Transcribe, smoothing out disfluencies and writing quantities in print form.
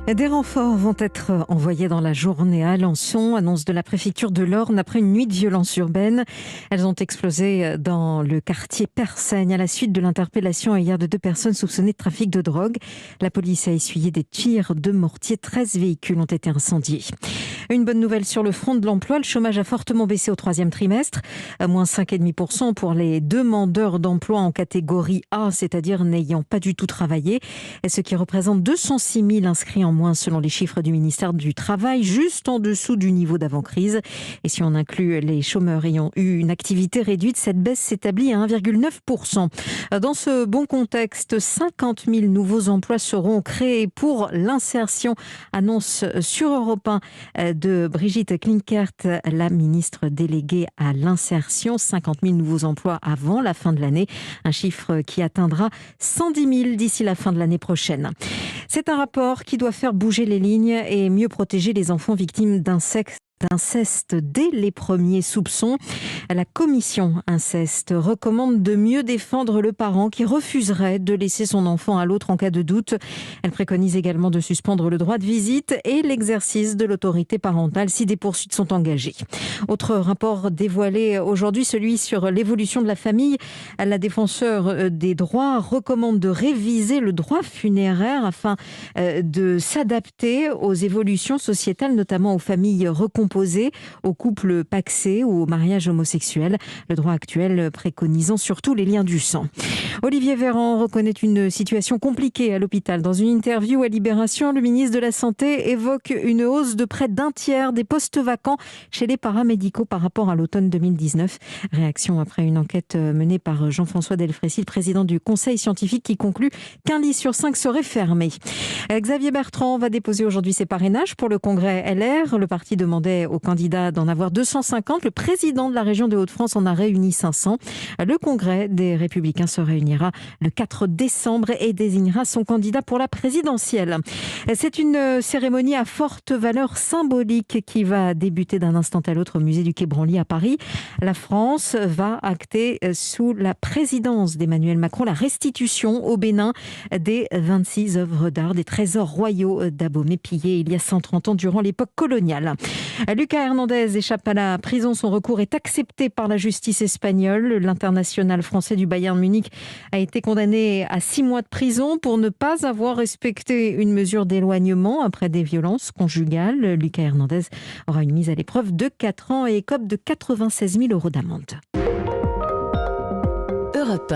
Des renforts vont être envoyés dans la journée à Alençon, annonce de la préfecture de l'Orne après une nuit de violences urbaines. Elles ont explosé dans le quartier Persaigne à la suite de l'interpellation hier de 2 personnes soupçonnées de trafic de drogue. La police a essuyé des tirs de mortier. 13 véhicules ont été incendiés. Une bonne nouvelle sur le front de l'emploi, le chômage a fortement baissé au 3e trimestre, à moins 5,5% pour les demandeurs d'emploi en catégorie A, c'est-à-dire n'ayant pas du tout travaillé, et ce qui représente 206 000 inscrits en moins selon les chiffres du ministère du Travail, juste en dessous du niveau d'avant-crise. Et si on inclut les chômeurs ayant eu une activité réduite, cette baisse s'établit à 1,9%. Dans ce bon contexte, 50 000 nouveaux emplois seront créés pour l'insertion, annonce sur Europe 1 de Brigitte Klinkert, la ministre déléguée à l'insertion. 50 000 nouveaux emplois avant la fin de l'année, un chiffre qui atteindra 110 000 d'ici la fin de l'année prochaine. C'est un rapport qui doit faire bouger les lignes et mieux protéger les enfants victimes d'inceste dès les premiers soupçons. La commission inceste recommande de mieux défendre le parent qui refuserait de laisser son enfant à l'autre en cas de doute. Elle préconise également de suspendre le droit de visite et l'exercice de l'autorité parentale si des poursuites sont engagées. Autre rapport dévoilé aujourd'hui, celui sur l'évolution de la famille. La défenseure des droits recommande de réviser le droit funéraire afin de s'adapter aux évolutions sociétales, notamment aux familles recomposées, aux couples pacsés ou au mariage homosexuel. Le droit actuel préconisant surtout les liens du sang. Olivier Véran reconnaît une situation compliquée à l'hôpital. Dans une interview à Libération, le ministre de la Santé évoque une hausse de près d'un tiers des postes vacants chez les paramédicaux par rapport à l'automne 2019. Réaction après une enquête menée par Jean-François Delfrécy, le président du conseil scientifique, qui conclut qu'un lit sur 5 serait fermé. Xavier Bertrand va déposer aujourd'hui ses parrainages pour le congrès LR. Le parti demandait aux candidats d'en avoir 250. Le président de la région de Hauts-de-France en a réuni 500. Le congrès des Républicains se réunira le 4 décembre et désignera son candidat pour la présidentielle. C'est une cérémonie à forte valeur symbolique qui va débuter d'un instant à l'autre au musée du Quai Branly à Paris. La France va acter sous la présidence d'Emmanuel Macron la restitution au Bénin des 26 œuvres d'art, des trésors royaux d'Abomey pillés il y a 130 ans durant l'époque coloniale. Lucas Hernandez échappe à la prison. Son recours est accepté par la justice espagnole. L'international français du Bayern Munich a été condamné à 6 mois de prison pour ne pas avoir respecté une mesure d'éloignement après des violences conjugales. Lucas Hernandez aura une mise à l'épreuve de 4 ans et écope de 96 000 € d'amende.